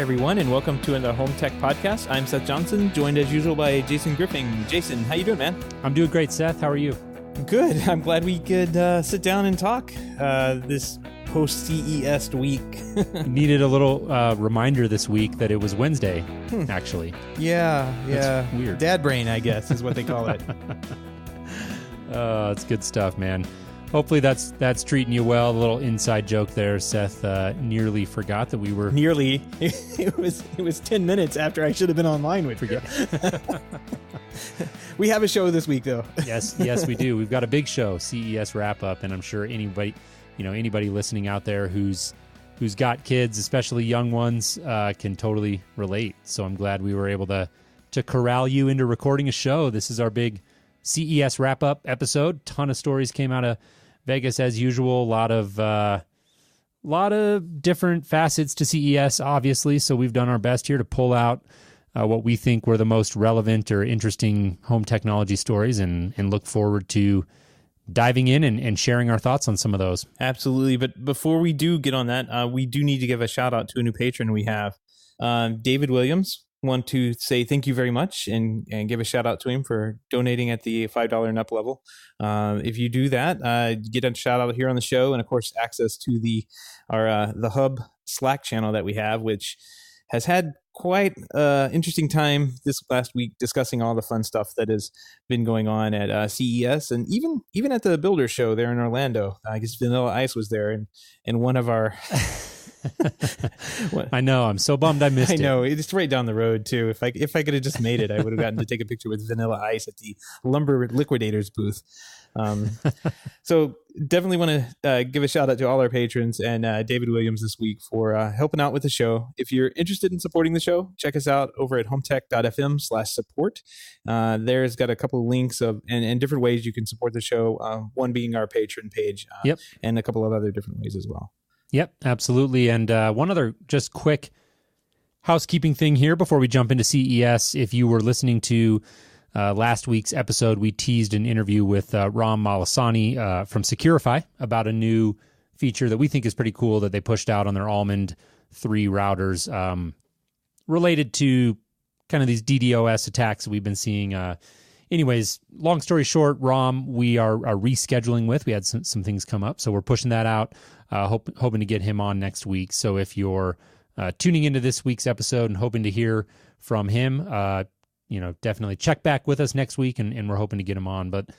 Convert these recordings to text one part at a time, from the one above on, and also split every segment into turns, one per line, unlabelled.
everyone, and welcome to the HomeTech podcast. I'm Seth Johnson, joined as usual by Jason Griffin. Jason, how you doing, man?
I'm doing great, Seth. How are you?
Good. I'm glad we could sit down and talk this post-CES week.
Needed a little reminder this week that it was Wednesday, actually.
Yeah.
That's weird.
Dad brain, I guess, is what they call it.
It's good stuff, man. Hopefully that's treating you well. A little inside joke there. Seth nearly forgot that we were...
Nearly. It was 10 minutes after I should have been online with you. We have a show this week, though.
Yes, we do. We've got a big show, CES wrap-up, and I'm sure anybody listening out there who's got kids, especially young ones, can totally relate. So I'm glad we were able to corral you into recording a show. This is our big CES wrap-up episode. Ton of stories came out of Vegas as usual. A lot of different facets to CES, obviously. So we've done our best here to pull out what we think were the most relevant or interesting home technology stories, and look forward to diving in and sharing our thoughts on some of those.
Absolutely. But before we do get on that, we do need to give a shout out to a new patron we have. David Williams. Want to say thank you very much and give a shout out to him for donating at the $5 and up level. If you do that, get a shout out here on the show, and of course access to the Hub Slack channel that we have, which has had quite interesting time this last week discussing all the fun stuff that has been going on at CES, and even at the Builder Show there in Orlando. I guess Vanilla Ice was there, and one of our
I know. I'm so bummed I missed it.
I know. It's right down the road, too. If I could have just made it, I would have gotten to take a picture with Vanilla Ice at the Lumber Liquidators booth. So definitely want to give a shout out to all our patrons and David Williams this week for helping out with the show. If you're interested in supporting the show, check us out over at HomeTech.fm/support. There's got a couple of links and different ways you can support the show. One being our patron page, and a couple of other different ways as well.
Yep, absolutely. And one other just quick housekeeping thing here before we jump into CES. If you were listening to last week's episode, we teased an interview with Ram Malasani from Securify about a new feature that we think is pretty cool that they pushed out on their Almond 3 routers related to kind of these DDoS attacks that we've been seeing. Anyways, long story short, Ram, we are rescheduling with. We had some things come up, so we're pushing that out. Hoping to get him on next week. So if you're tuning into this week's episode and hoping to hear from him, definitely check back with us next week, and we're hoping to get him on. But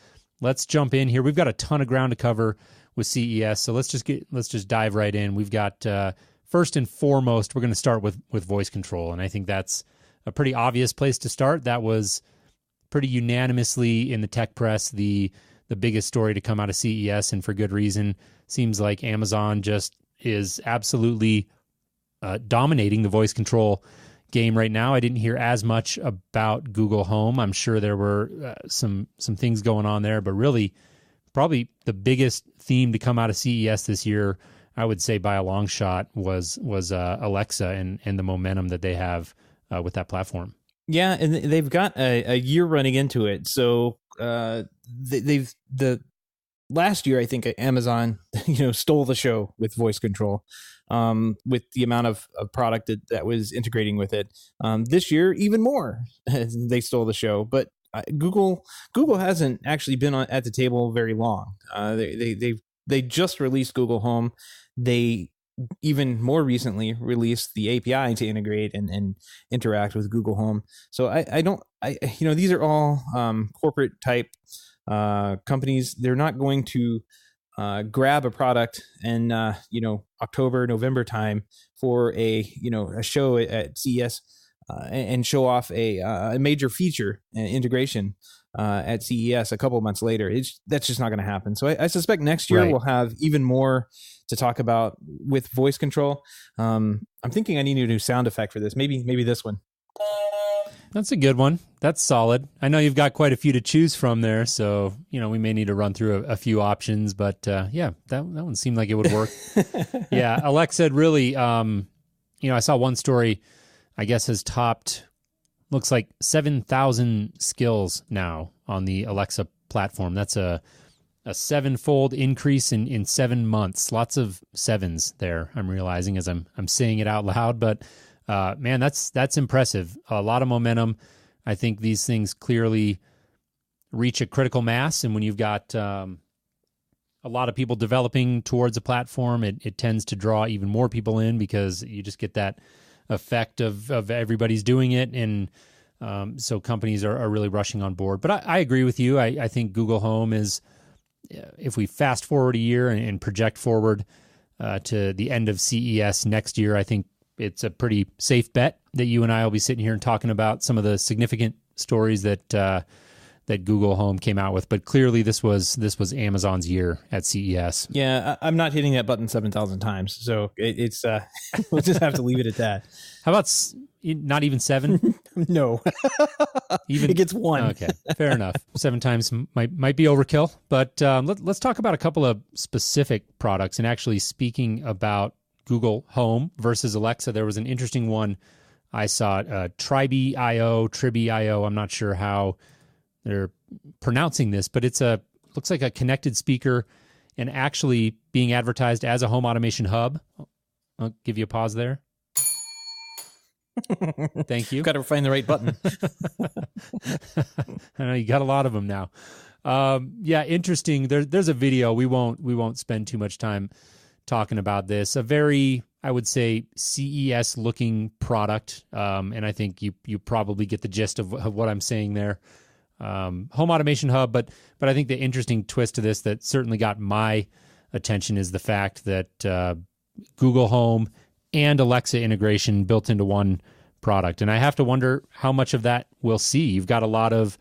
let's jump in here. We've got a ton of ground to cover with CES, so let's just dive right in. We've got first and foremost, we're going to start with voice control, and I think that's a pretty obvious place to start. That was pretty unanimously in the tech press the biggest story to come out of CES, and for good reason. Seems like Amazon just is absolutely dominating the voice control game right now. I didn't hear as much about Google Home. I'm sure there were some things going on there, but really probably the biggest theme to come out of CES this year, I would say by a long shot, was Alexa and the momentum that they have with that platform.
Yeah, and they've got a year running into it. So last year, I think Amazon, stole the show with voice control, with the amount of product that was integrating with it. This year, even more, they stole the show. But Google hasn't actually been at the table very long. They just released Google Home. They even more recently released the API to integrate and interact with Google Home. So these are all corporate type companies. They're not going to grab a product in October, November time for a show at CES and show off a major feature and integration at CES a couple of months later. That's just not going to happen. So I suspect next year we'll have even more to talk about with voice control. I'm thinking I need a new sound effect for this. Maybe this one.
That's a good one. That's solid. I know you've got quite a few to choose from there, so we may need to run through a few options. But that one seemed like it would work. Yeah, Alexa really. I saw one story, I guess, has topped, looks like 7,000 skills now on the Alexa platform. That's a 7-fold increase in 7 months. Lots of sevens there, I'm realizing as I'm saying it out loud. But Man, that's impressive. A lot of momentum. I think these things clearly reach a critical mass, and when you've got a lot of people developing towards a platform, it tends to draw even more people in because you just get that effect of everybody's doing it, and so companies are really rushing on board. But I agree with you. I think Google Home is, if we fast forward a year and project forward to the end of CES next year, I think it's a pretty safe bet that you and I will be sitting here and talking about some of the significant stories that Google Home came out with. But clearly this was Amazon's year at CES.
Yeah, I'm not hitting that button 7,000 times, so it's we'll just have to leave it at that.
How about not even 7?
No. Even it gets 1.
Okay, fair enough. 7 times might be overkill. But let's talk about a couple of specific products. And actually, speaking about Google Home versus Alexa, there was an interesting one I saw. Tribi.io. I'm not sure how they're pronouncing this, but looks like a connected speaker and actually being advertised as a home automation hub. I'll give you a pause there. Thank you.
Got to find the right button.
I know you got a lot of them now. Yeah, interesting. There's a video. We won't spend too much time talking about this. A very, I would say, CES looking product, and I think you probably get the gist of what I'm saying there. Home automation hub, but I think the interesting twist to this that certainly got my attention is the fact that Google Home and Alexa integration built into one product. And I have to wonder how much of that we'll see. You've got a lot of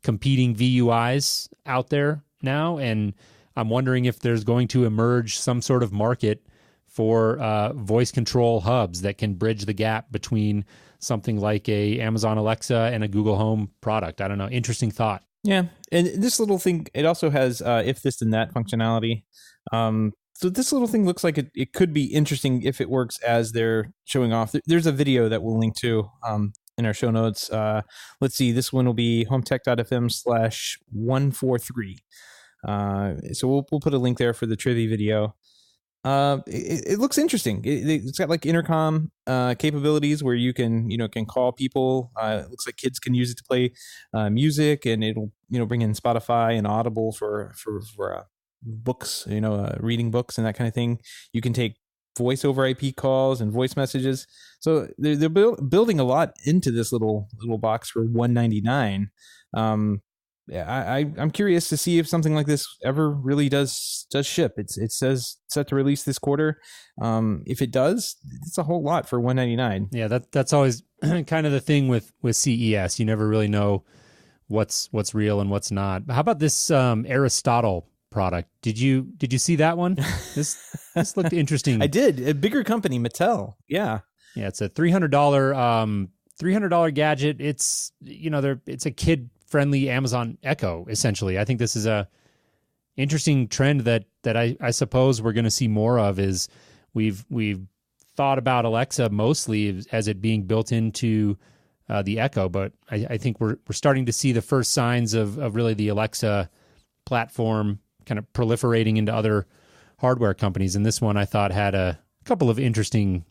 competing VUIs out there now, and I'm wondering if there's going to emerge some sort of market for voice control hubs that can bridge the gap between something like a Amazon Alexa and a Google Home product. I don't know. Interesting thought.
Yeah. And this little thing, it also has if this then that functionality. So this little thing looks like it could be interesting if it works as they're showing off. There's a video that we'll link to in our show notes. Let's see. This one will be HomeTech.fm/143. So we'll put a link there for the trivia video. It looks interesting. It's got like intercom capabilities where you can call people. It looks like kids can use it to play music, and it'll bring in Spotify and Audible for books, reading books and that kind of thing. You can take voice over IP calls and voice messages. So they're building a lot into this little box for $199. Yeah, I'm curious to see if something like this ever really does ship. It says set to release this quarter. If it does, it's a whole lot for $199.
Yeah, that's always kind of the thing with CES. You never really know what's real and what's not. How about this Aristotle product? Did you see that one? This looked interesting.
I did. A bigger company, Mattel. Yeah.
Yeah, it's a $300 gadget. It's it's a kid-friendly Amazon Echo, essentially. I think this is a interesting trend that I suppose we're going to see more of. Is we've thought about Alexa mostly as it being built into the Echo, but I think we're starting to see the first signs of really the Alexa platform kind of proliferating into other hardware companies. And this one I thought had a couple of interesting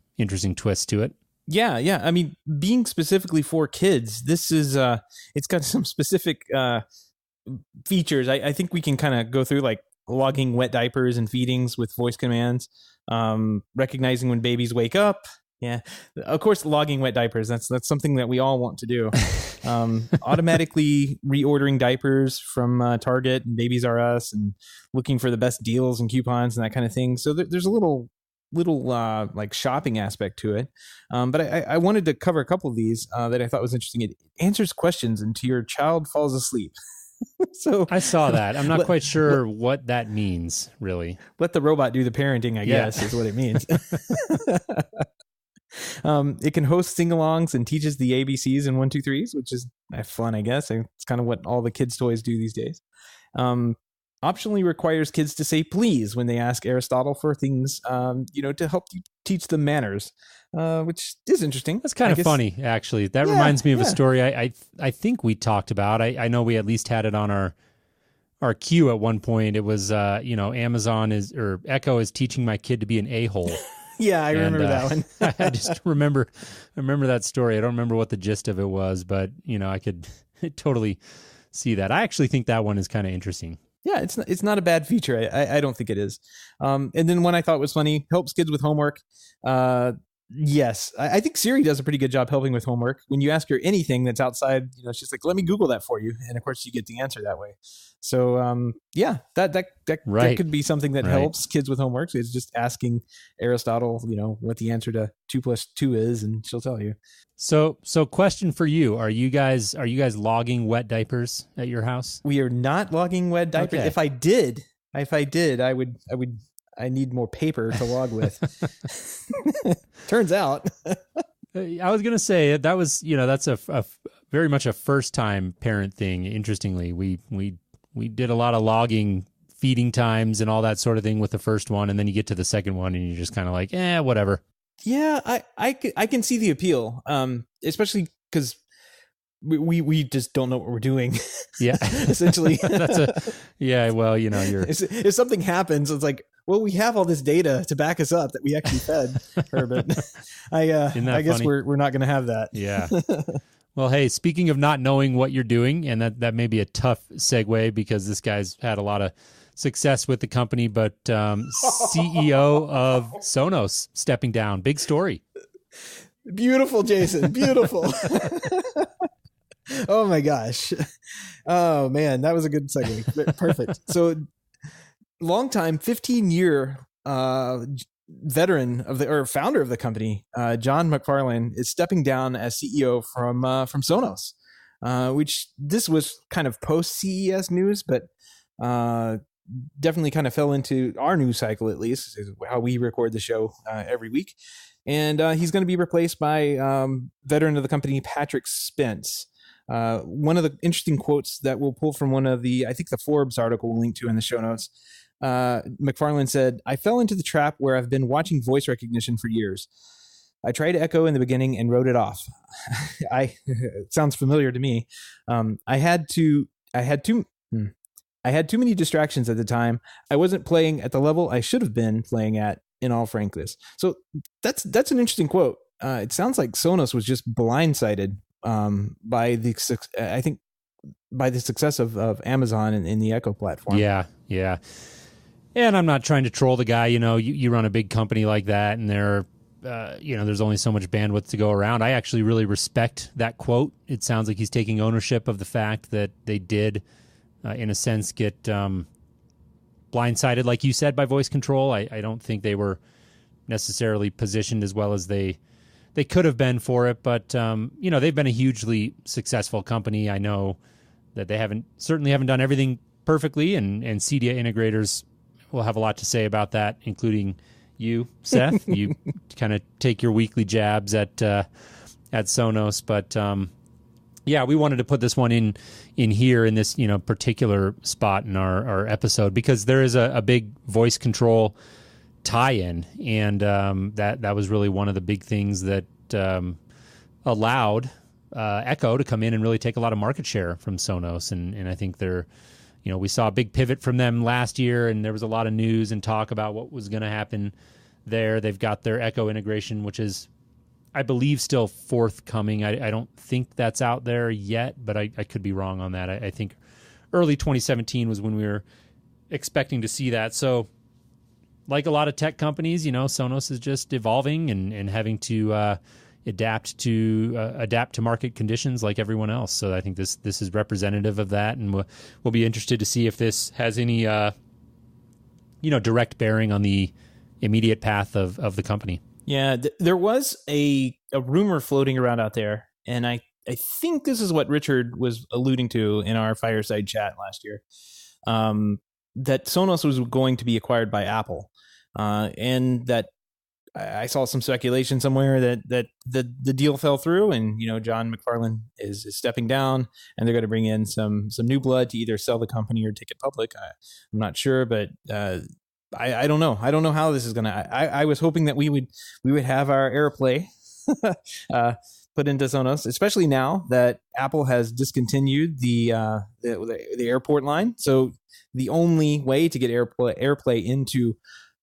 twists to it.
Yeah. I mean, being specifically for kids, this is it's got some specific features. I think we can kind of go through, like logging wet diapers and feedings with voice commands, recognizing when babies wake up. Yeah, of course, logging wet diapers. That's something that we all want to do. Automatically reordering diapers from Target and Babies R Us, and looking for the best deals and coupons and that kind of thing. So there's a little like shopping aspect to it. But I wanted to cover a couple of these that I thought was interesting. It answers questions until your child falls asleep. So
I saw that. I'm not quite sure what that means, really.
Let the robot do the parenting, I guess, is what it means. It can host sing-alongs and teaches the ABCs and 1, 2, 3s, which is fun, I guess. It's kind of what all the kids' toys do these days. Optionally requires kids to say please when they ask Aristotle for things, to help you teach them manners, which is interesting.
That's kind of funny, actually. That reminds me of a story I think we talked about. I know we at least had it on our queue at one point. It was, Amazon or Echo is teaching my kid to be an a-hole.
Yeah, I remember that one.
I just remember that story. I don't remember what the gist of it was, but I could totally see that. I actually think that one is kind of interesting.
Yeah, it's not a bad feature. I don't think it is. And then one I thought was funny, helps kids with homework. Yes, I think Siri does a pretty good job helping with homework. When you ask her anything that's outside, she's like, let me Google that for you. And of course you get the answer that way. So yeah, that could be something that helps kids with homework. So it's just asking Aristotle, what the answer to 2 + 2 is, and she'll tell you.
So question for you. Are you guys logging wet diapers at your house?
We are not logging wet diapers. Okay. If I did, I need more paper to log with. Turns out.
I was going to say that was, that's a very much a first time parent thing. Interestingly, we did a lot of logging feeding times and all that sort of thing with the first one. And then you get to the second one and you're just kind of like, whatever.
Yeah, I can see the appeal, especially because we just don't know what we're doing.
Yeah,
essentially.
Well, you're
if something happens, it's like, well, we have all this data to back us up that we actually fed her, but I guess we're not going to have that.
Yeah. Well, hey, speaking of not knowing what you're doing, and that may be a tough segue because this guy's had a lot of success with the company, but CEO of Sonos stepping down. Big story.
Beautiful, Jason. Beautiful. Oh my gosh. Oh man, that was a good segue. Perfect. So longtime 15-year veteran founder of the company, John McFarlane, is stepping down as CEO from Sonos, which this was kind of post CES news, but definitely kind of fell into our news cycle, at least is how we record the show every week. And he's going to be replaced by veteran of the company, Patrick Spence. One of the interesting quotes that we'll pull from one of I think the Forbes article we'll link to in the show notes. McFarlane said, "I fell into the trap where I've been watching voice recognition for years. I tried Echo in the beginning and wrote it off. It sounds familiar to me. I had too many distractions at the time. I wasn't playing at the level I should have been playing at, in all frankness." So that's an interesting quote. It sounds like Sonos was just blindsided by the success of Amazon and the Echo platform.
Yeah. And I'm not trying to troll the guy. You run a big company like that, and there's only so much bandwidth to go around. I actually really respect that quote. It sounds like he's taking ownership of the fact that they did, in a sense, get blindsided, like you said, by voice control. I don't think they were necessarily positioned as well as they could have been for it. But, they've been a hugely successful company. I know that they certainly haven't done everything perfectly, and CDA integrators will have a lot to say about that, including you, Seth. You kind of take your weekly jabs at Sonos, but we wanted to put this one in here in this particular spot in our episode because there is a big voice control tie-in, and that was really one of the big things that allowed Echo to come in and really take a lot of market share from Sonos, and I think they're. We saw a big pivot from them last year, and there was a lot of news and talk about what was going to happen there. They've got their Echo integration, which is, I believe, still forthcoming. I don't think that's out there yet, but I could be wrong on that. I think early 2017 was when we were expecting to see that. So like a lot of tech companies, Sonos is just evolving and having to adapt to market conditions like everyone else. So I think this is representative of that, and we'll be interested to see if this has any direct bearing on the immediate path of the company.
Yeah, there was a rumor floating around out there, and I think this is what Richard was alluding to in our fireside chat last year, that Sonos was going to be acquired by Apple, and that I saw some speculation somewhere that the deal fell through, and John McFarlane is stepping down, and they're going to bring in some new blood to either sell the company or take it public. I'm not sure, but I don't know. I don't know how this is going to. I was hoping that we would have our AirPlay put into Sonos, especially now that Apple has discontinued the airport line. So the only way to get AirPlay into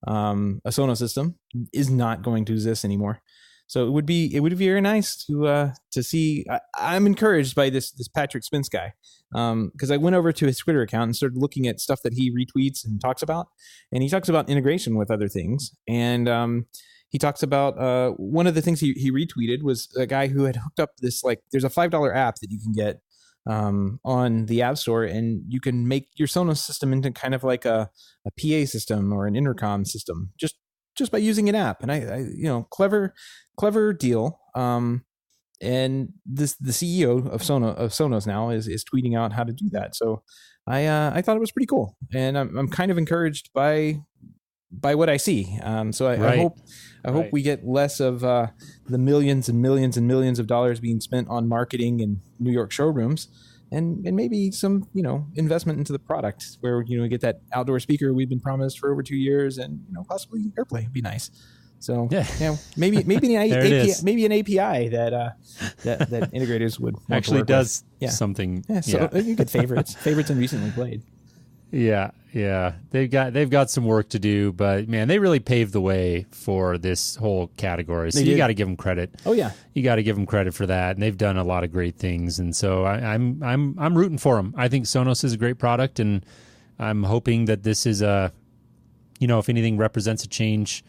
a Sonos system is not going to exist anymore. So it would be very nice to see. I'm encouraged by this Patrick Spence guy, because I went over to his Twitter account and started looking at stuff that he retweets and talks about, and he talks about integration with other things, and he talks about one of the things he retweeted was a guy who had hooked up this, like, there's a $5 app that you can get on the App Store, and you can make your Sonos system into kind of like a PA system or an intercom system just by using an app. And I clever deal. And the CEO of Sonos now is tweeting out how to do that. So I thought it was pretty cool, and I'm kind of encouraged by what I see. So I hope we get less of the millions and millions and millions of dollars being spent on marketing in New York showrooms, and maybe some, investment into the product where, we get that outdoor speaker we've been promised for over 2 years, and, possibly AirPlay would be nice. So maybe an API that integrators would
actually does something.
Yeah, so you get favorites and recently played.
Yeah. They've got some work to do, but man, they really paved the way for this whole category. So you got to give them credit.
Oh yeah,
you got to give them credit for that, and they've done a lot of great things. And so I'm rooting for them. I think Sonos is a great product, and I'm hoping that this is if anything, represents a change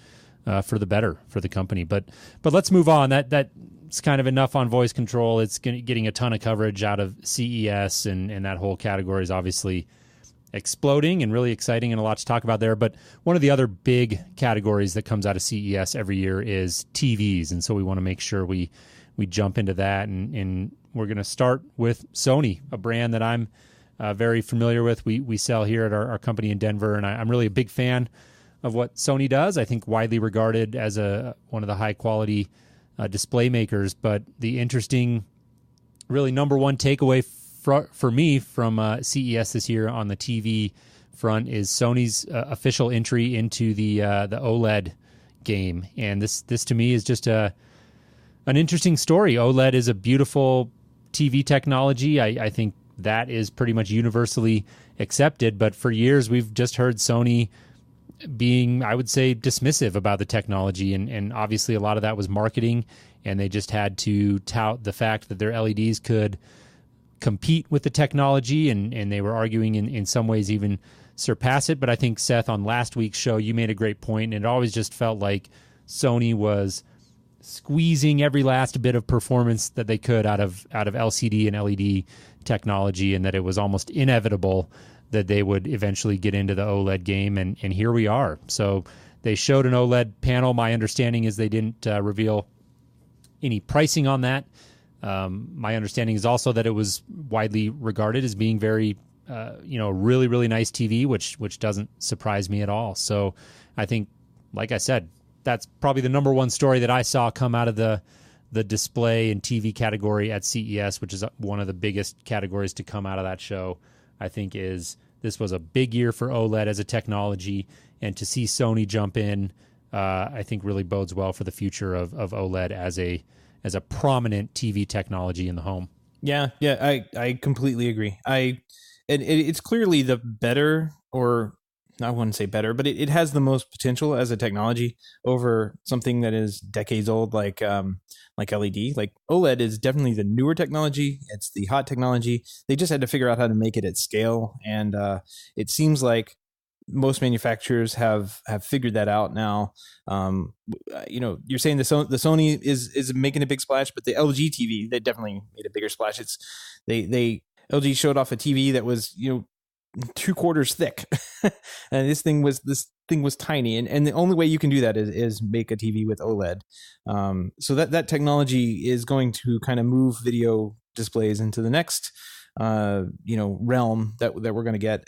for the better for the company. But let's move on. That's kind of enough on voice control. It's getting a ton of coverage out of CES, and that whole category is obviously exploding and really exciting, and a lot to talk about there. But one of the other big categories that comes out of CES every year is TVs, and so we want to make sure we jump into that, and we're going to start with Sony, a brand that I'm very familiar with. We sell here at our company in Denver, and I'm really a big fan of what Sony does. I think widely regarded as one of the high quality display makers. But the interesting, really number one takeaway for me from CES this year on the TV front is Sony's official entry into the OLED game, and this to me is just an interesting story. OLED is a beautiful TV technology. I think that is pretty much universally accepted, but for years we've just heard Sony being, I would say, dismissive about the technology, and obviously a lot of that was marketing, and they just had to tout the fact that their LEDs could compete with the technology, and they were arguing in some ways even surpass it. But I think, Seth, on last week's show, you made a great point, and it always just felt like Sony was squeezing every last bit of performance that they could out of LCD and LED technology, and that it was almost inevitable that they would eventually get into the OLED game, and here we are. So they showed an OLED panel. My understanding is they didn't reveal any pricing on that. My understanding is also that it was widely regarded as being very, really, really nice TV, which doesn't surprise me at all. So I think, like I said, that's probably the number one story that I saw come out of the display and TV category at CES, which is one of the biggest categories to come out of that show. I think this was a big year for OLED as a technology, and to see Sony jump in, I think really bodes well for the future of OLED as a prominent TV technology in the home.
Yeah, I completely agree. It's clearly the better, or I wouldn't say better, but it has the most potential as a technology over something that is decades old, like LED. Like OLED is definitely the newer technology. It's the hot technology. They just had to figure out how to make it at scale, and it seems like most manufacturers have figured that out now. You're saying the Sony is making a big splash, but the LG TV, they definitely made a bigger splash. LG showed off a TV that was 3/4 thick, and this thing was tiny, and the only way you can do that is make a TV with OLED. So that technology is going to kind of move video displays into the next realm that we're going to get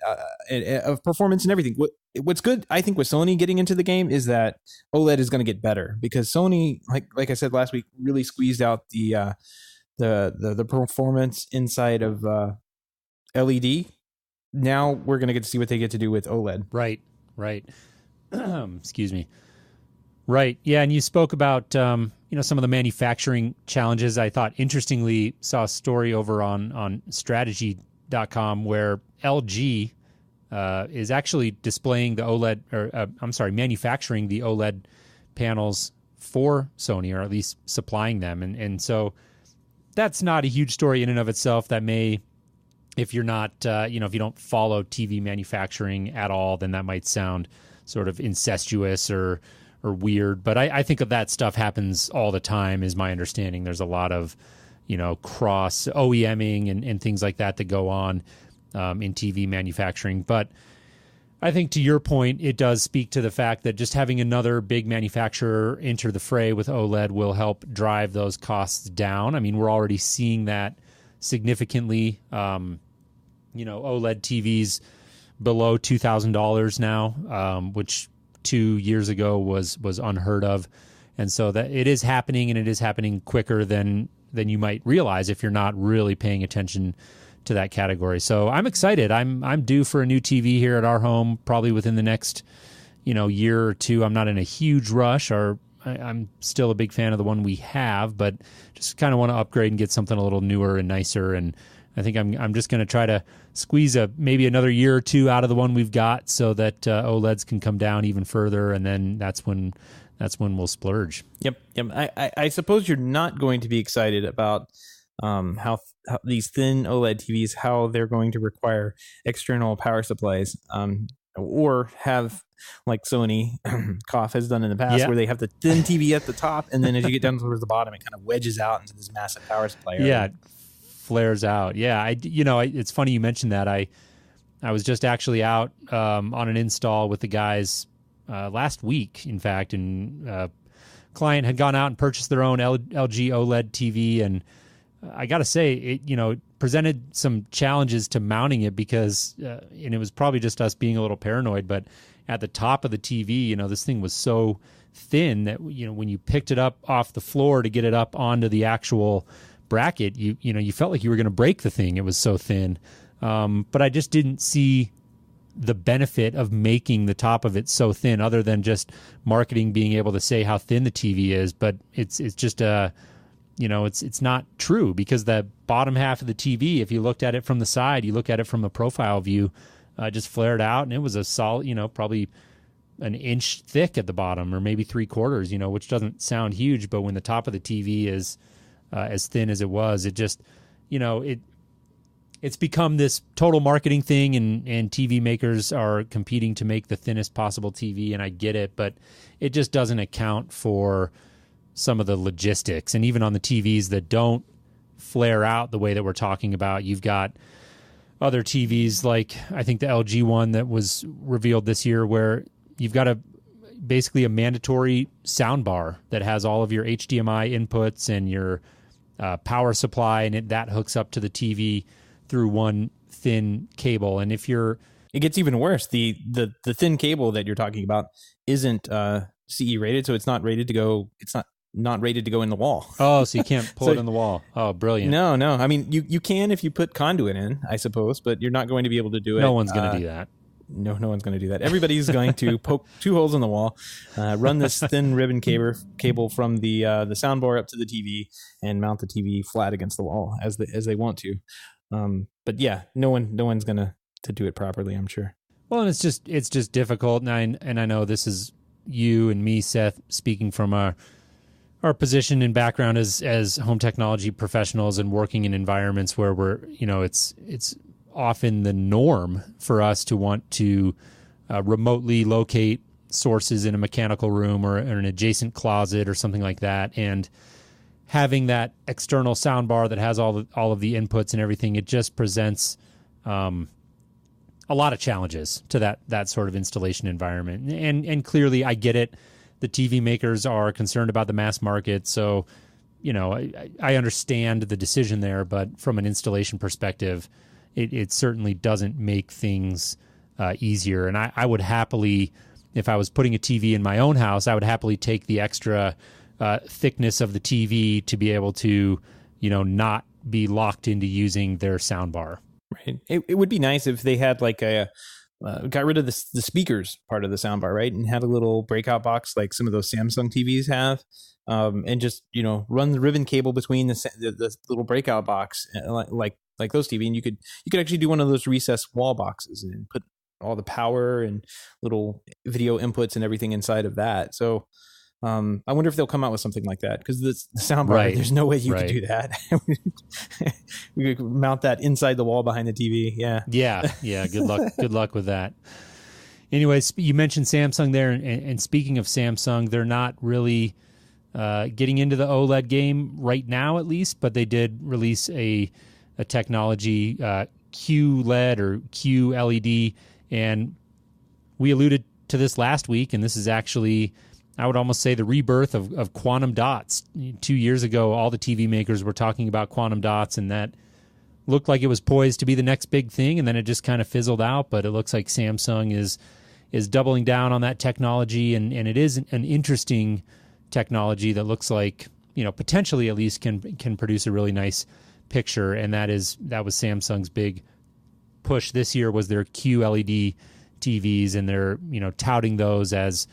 of performance and everything. What's good, I think, with Sony getting into the game is that OLED is going to get better, because Sony, like I said last week, really squeezed out the performance inside of LED. Now we're going to get to see what they get to do with OLED.
Right. Excuse me. Right. Yeah. And you spoke about, some of the manufacturing challenges. I thought, interestingly, saw a story over on strategy.com where LG is actually displaying the OLED, or manufacturing the OLED panels for Sony, or at least supplying them. And so that's not a huge story in and of itself. That may, if you're not, if you don't follow TV manufacturing at all, then that might sound sort of incestuous or weird. But I think of that stuff happens all the time, is my understanding. There's a lot of, cross OEMing and things like that go on in TV manufacturing. But I think, to your point, it does speak to the fact that just having another big manufacturer enter the fray with OLED will help drive those costs down. I mean, we're already seeing that significantly. OLED TVs below $2,000 now, which 2 years ago was unheard of. And so that it is happening, and it is happening quicker than you might realize if you're not really paying attention to that category. So I'm excited. I'm due for a new TV here at our home, probably within the next, year or two. I'm not in a huge rush, or I'm still a big fan of the one we have, but just kind of want to upgrade and get something a little newer and nicer. And I think I'm just going to try to squeeze maybe another year or two out of the one we've got, so that OLEDs can come down even further, and then that's when we'll splurge.
Yep. I suppose you're not going to be excited about how these thin OLED TVs, how they're going to require external power supplies, or have, like Sony cough has done in the past, where they have the thin TV at the top, and then as you get down towards the bottom, it kind of wedges out into this massive power supply area.
Yeah, it flares out. Yeah, it's funny you mentioned that. I was just actually out on an install with the guys last week, in fact, and client had gone out and purchased their own LG OLED TV, and I got to say, it presented some challenges to mounting it, because and it was probably just us being a little paranoid, but at the top of the TV, this thing was so thin that when you picked it up off the floor to get it up onto the actual bracket, you felt like you were going to break the thing. It was so thin. But I just didn't see the benefit of making the top of it so thin, other than just marketing being able to say how thin the TV is. But it's just it's not true, because the bottom half of the TV, if you looked at it from the side, you look at it from a profile view, just flared out, and it was a solid, probably an inch thick at the bottom, or maybe 3/4, which doesn't sound huge, but when the top of the TV is as thin as it was, it just, it's become this total marketing thing, and TV makers are competing to make the thinnest possible TV, and I get it, but it just doesn't account for some of the logistics. And even on the TVs that don't flare out the way that we're talking about, you've got other TVs, like I think the LG one that was revealed this year, where you've got basically a mandatory sound bar that has all of your HDMI inputs and your power supply, and that hooks up to the TV through one thin cable. And if you're,
it gets even worse. The thin cable that you're talking about isn't CE rated, so it's not rated to go. It's not rated to go in the wall.
Oh, so you can't pull it in the wall. Oh, brilliant.
No. I mean, you can if you put conduit in, I suppose, but you're not going to be able to do it.
No one's going to do that.
No one's going to do that. Everybody's going to poke 2 holes in the wall, run this thin ribbon cable from the soundbar up to the TV, and mount the TV flat against the wall as they want to. But yeah, no one's going to do it properly, I'm sure.
Well, and it's just difficult, and I know this is you and me, Seth, speaking from our position and background as home technology professionals and working in environments where we're, it's often the norm for us to want to remotely locate sources in a mechanical room or an adjacent closet or something like that. And having that external sound bar that has all of the inputs and everything, it just presents a lot of challenges to that sort of installation environment. And clearly, I get it. The TV makers are concerned about the mass market, so I understand the decision there. But from an installation perspective, it certainly doesn't make things easier. And I would happily, if I was putting a TV in my own house, I would happily take the extra thickness of the TV to be able to, not be locked into using their soundbar.
Right. It would be nice if they had like got rid of the speakers part of the soundbar, right, and had a little breakout box like some of those Samsung TVs have, and just run the ribbon cable between the little breakout box like those TV, and you could actually do one of those recessed wall boxes and all the power and little video inputs and everything inside of that. So I wonder if they'll come out with something like that, because the soundbar,
Right.
there's no way you could
Right.
do that. We could mount that inside the wall behind the TV. Yeah.
Yeah. Good luck. Good luck with that. Anyways, you mentioned Samsung there, and speaking of Samsung, they're not really getting into the OLED game right now, at least, but they did release a technology, QLED or QLED, and we alluded to this last week, and this is actually, I would almost say, the rebirth of quantum dots. 2 years ago, all the TV makers were talking about quantum dots, and that looked like it was poised to be the next big thing, and then it just kind of fizzled out. But it looks like Samsung is doubling down on that technology, and it is an interesting technology that looks like, potentially at least can produce a really nice picture. And that was Samsung's big push this year, was their QLED TVs, and they're touting those as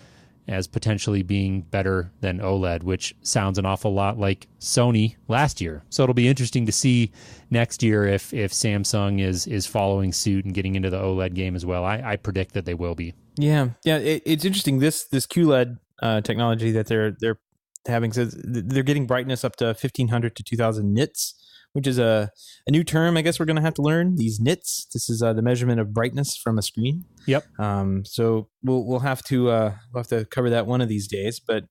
potentially being better than OLED, which sounds an awful lot like Sony last year. So it'll be interesting to see next year if Samsung is following suit and getting into the OLED game as well. I predict that they will be.
Yeah. It's interesting. This QLED technology that they're having, says they're getting brightness up to 1500 to 2000 nits, which is a new term I guess we're going to have to learn. These nits. This is the measurement of brightness from a screen.
Yep.
So we'll have to cover that one of these days. But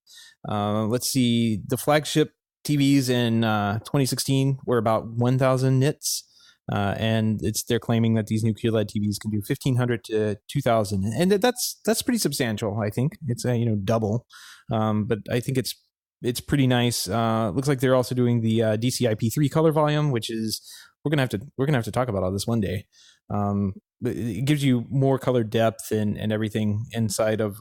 let's see. The flagship TVs in 2016 were about 1000 nits. And they're claiming that these new QLED TVs can do 1500 to 2000, and that's pretty substantial. I think it's double, but I think it's pretty nice. Looks like they're also doing the DCI-P3 color volume, which is we're gonna have to talk about all this one day. It gives you more color depth and everything inside of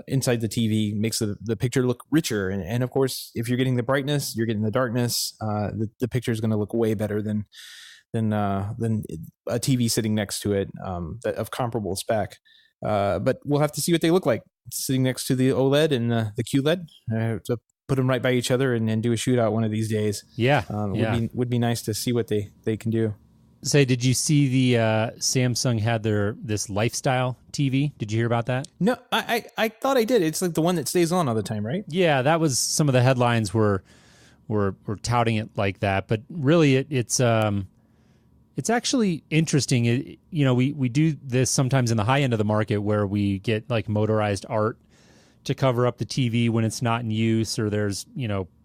inside the TV, makes the picture look richer. And of course, if you're getting the brightness, you're getting the darkness. The picture is going to look way better than a TV sitting next to it of comparable spec. But we'll have to see what they look like sitting next to the OLED and the QLED. To put them right by each other and do a shootout one of these days.
Yeah,
would be nice to see what they can do.
Say, did you see the Samsung had this lifestyle TV? Did you hear about that?
No, I thought I did. It's like the one that stays on all the time, right?
Yeah, that was some of the headlines were touting it like that, but really it's actually interesting. We do this sometimes in the high end of the market where we get like motorized art to cover up the TV when it's not in use, or there's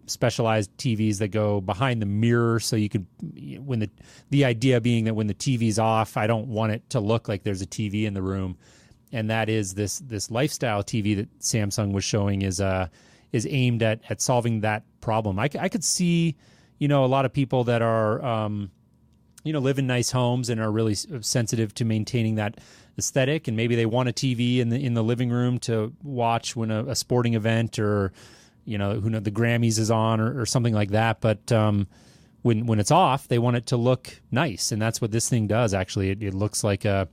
specialized TVs that go behind the mirror, so you could, when the idea being that when the TV's off, I don't want it to look like there's a TV in the room. And that is this lifestyle TV that Samsung was showing is aimed at solving that problem. I could see a lot of people that are live in nice homes and are really sensitive to maintaining that aesthetic, and maybe they want a TV in the living room to watch when a sporting event or who knows, the Grammys is on or something like that. But when it's off, they want it to look nice, and that's what this thing does. Actually, it looks like a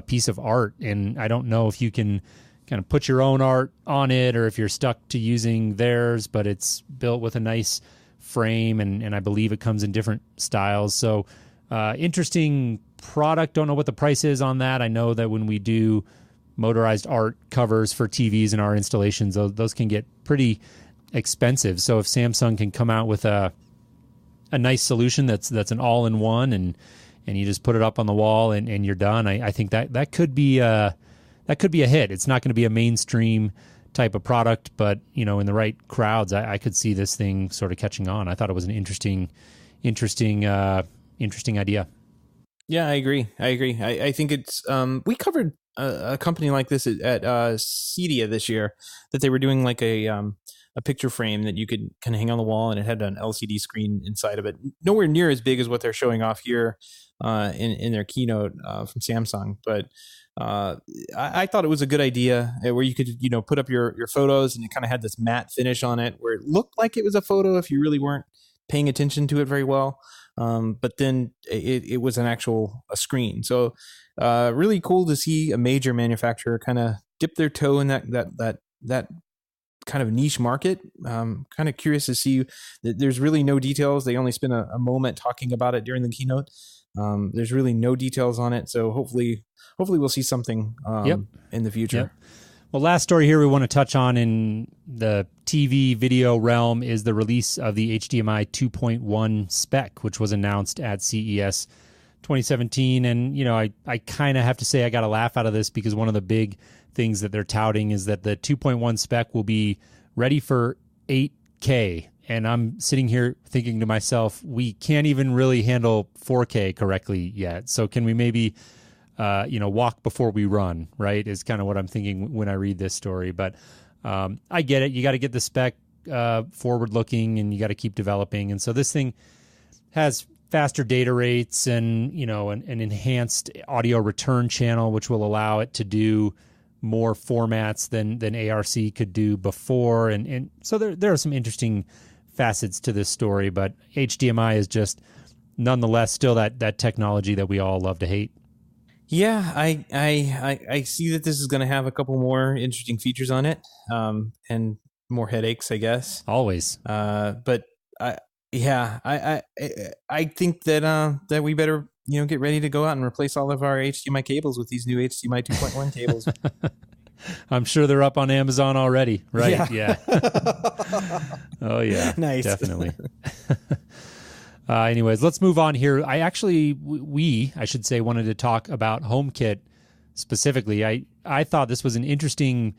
piece of art, and I don't know if you can kind of put your own art on it or if you're stuck to using theirs, but it's built with a nice frame, and I believe it comes in different styles. So interesting product. Don't know what the price is on that. I know that when we do motorized art covers for TVs in our installations, those can get pretty expensive. So if Samsung can come out with a nice solution that's an all-in-one, and you just put it up on the wall and you're done, I think that could be a hit. It's not going to be a mainstream type of product, but in the right crowds, I could see this thing sort of catching on. I thought it was an interesting idea. Yeah,
I agree. I think it's we covered a company like this at Cedia this year, that they were doing like a picture frame that you could kind of hang on the wall, and it had an LCD screen inside of it. Nowhere near as big as what they're showing off here in their keynote from Samsung, but I thought it was a good idea, where you could put up your photos, and it kind of had this matte finish on it where it looked like it was a photo if you really weren't paying attention to it very well. But then it was an actual screen. So really cool to see a major manufacturer kind of dip their toe in that kind of niche market. Kind of curious to see that there's really no details. They only spent a moment talking about it during the keynote. There's really no details on it, so hopefully we'll see something in the future.
Yep. Well, last story here we want to touch on in the TV video realm is the release of the HDMI 2.1 spec, which was announced at CES 2017. And, I kind of have to say I got a laugh out of this because one of the big things that they're touting is that the 2.1 spec will be ready for 8K. And I'm sitting here thinking to myself, we can't even really handle 4K correctly yet. So can we maybe walk before we run, right, is kind of what I'm thinking when I read this story. But I get it. You got to get the spec forward-looking, and you got to keep developing. And so this thing has faster data rates and, an enhanced audio return channel, which will allow it to do more formats than ARC could do before. And so there are some interesting facets to this story, but HDMI is just nonetheless still that technology that we all love to hate.
Yeah, I see that this is going to have a couple more interesting features on it, and more headaches, I guess.
Always.
But I think that we better get ready to go out and replace all of our HDMI cables with these new HDMI 2.1 cables.
I'm sure they're up on Amazon already, right? Yeah. Oh yeah,
nice,
definitely. Anyways, let's move on here. I should say, wanted to talk about HomeKit specifically. I thought this was an interesting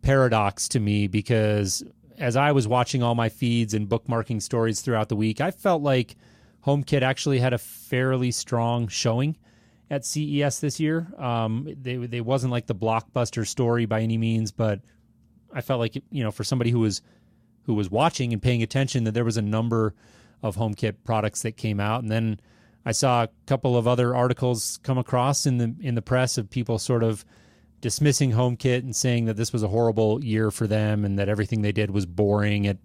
paradox to me because as I was watching all my feeds and bookmarking stories throughout the week, I felt like HomeKit actually had a fairly strong showing at CES this year. They wasn't like the blockbuster story by any means, but I felt like, for somebody who was watching and paying attention, that there was a number of HomeKit products that came out. And then I saw a couple of other articles come across in the press of people sort of dismissing HomeKit and saying that this was a horrible year for them and that everything they did was boring at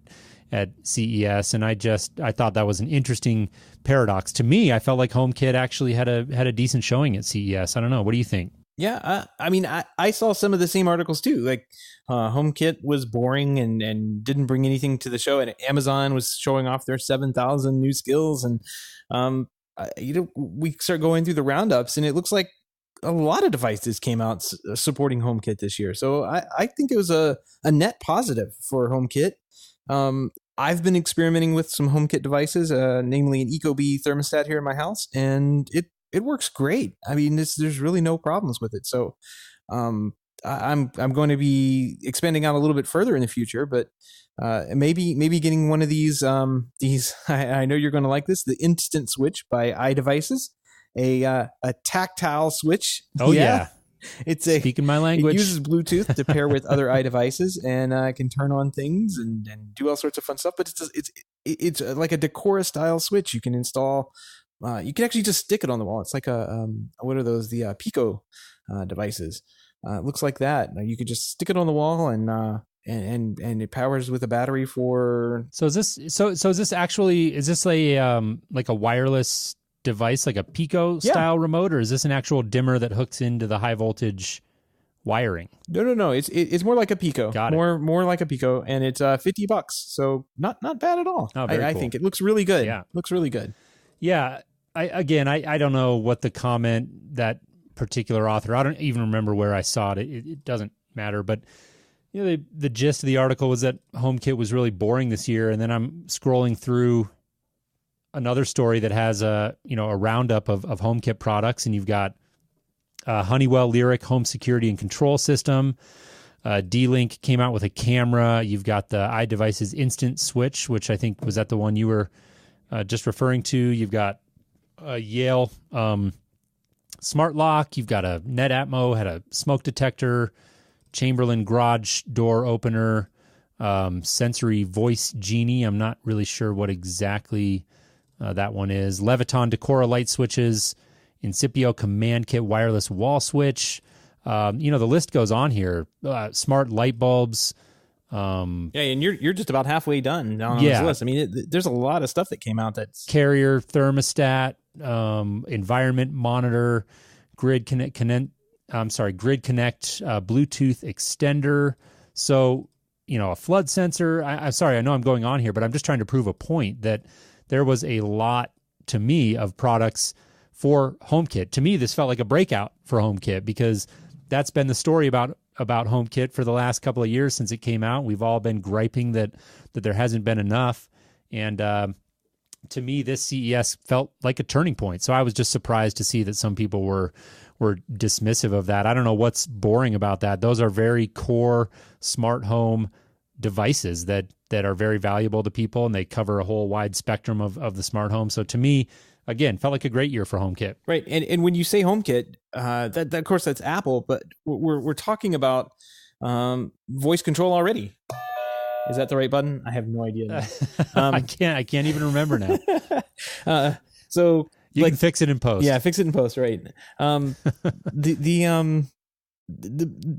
CES. And I thought that was an interesting paradox. To me, I felt like HomeKit actually had a decent showing at CES. I don't know. What do you think?
Yeah, I saw some of the same articles too. Like HomeKit was boring and didn't bring anything to the show, and Amazon was showing off their 7,000 new skills. And we start going through the roundups, and it looks like a lot of devices came out supporting HomeKit this year. So I think it was a net positive for HomeKit. I've been experimenting with some HomeKit devices, namely an Ecobee thermostat here in my house, and it works great. I mean, there's really no problems with it. So I'm going to be expanding out a little bit further in the future, but maybe getting one of these I know you're going to like this, the Instant Switch by iDevices, a tactile switch.
Oh yeah.
It's
speaking my language.
It uses Bluetooth to pair with other iDevices and can turn on things and do all sorts of fun stuff. But it's like a Decora style switch. You can install. You can actually just stick it on the wall. It's like what are those? The Pico devices. It looks like that. You could just stick it on the wall and it powers with a battery for.
So is this actually a like a wireless device, like a Pico style remote, or is this an actual dimmer that hooks into the high voltage wiring?
No. It's more like a Pico.
Got it.
More like a Pico, and it's $50. So not bad at all.
Oh, very cool.
I think it looks really good.
Yeah,
looks really good.
Yeah. I don't know what the comment that particular author. I don't even remember where I saw it. It doesn't matter, but the gist of the article was that HomeKit was really boring this year, and then I'm scrolling through another story that has a roundup of HomeKit products, and you've got Honeywell Lyric home security and control system. D-Link came out with a camera. You've got the iDevices Instant Switch, which I think was that the one you were just referring to. You've got Yale Smart Lock. You've got a NetAtmo, had a smoke detector, Chamberlain garage door opener, Sensory Voice Genie. I'm not really sure what exactly that one is. Leviton Decora light switches, Incipio Command Kit wireless wall switch. The list goes on here. Smart light bulbs.
And you're just about halfway done on this list. I mean, there's a lot of stuff that came out. That's
carrier thermostat, environment monitor, Grid Connect, Bluetooth extender. So, a flood sensor. I'm sorry, I know I'm going on here, but I'm just trying to prove a point that there was a lot to me of products for HomeKit. To me, this felt like a breakout for HomeKit because that's been the story about HomeKit for the last couple of years since it came out. We've all been griping that there hasn't been enough. And to me, this CES felt like a turning point. So I was just surprised to see that some people were dismissive of that. I don't know what's boring about that. Those are very core smart home devices that are very valuable to people, and they cover a whole wide spectrum of the smart home. So to me, again, felt like a great year for HomeKit.
Right. And when you say HomeKit, that of course that's Apple, but we're talking about voice control already. Is that the right button? I have no idea.
I can't even remember now.
So
you can fix it in post.
Yeah, fix it in post. Right. The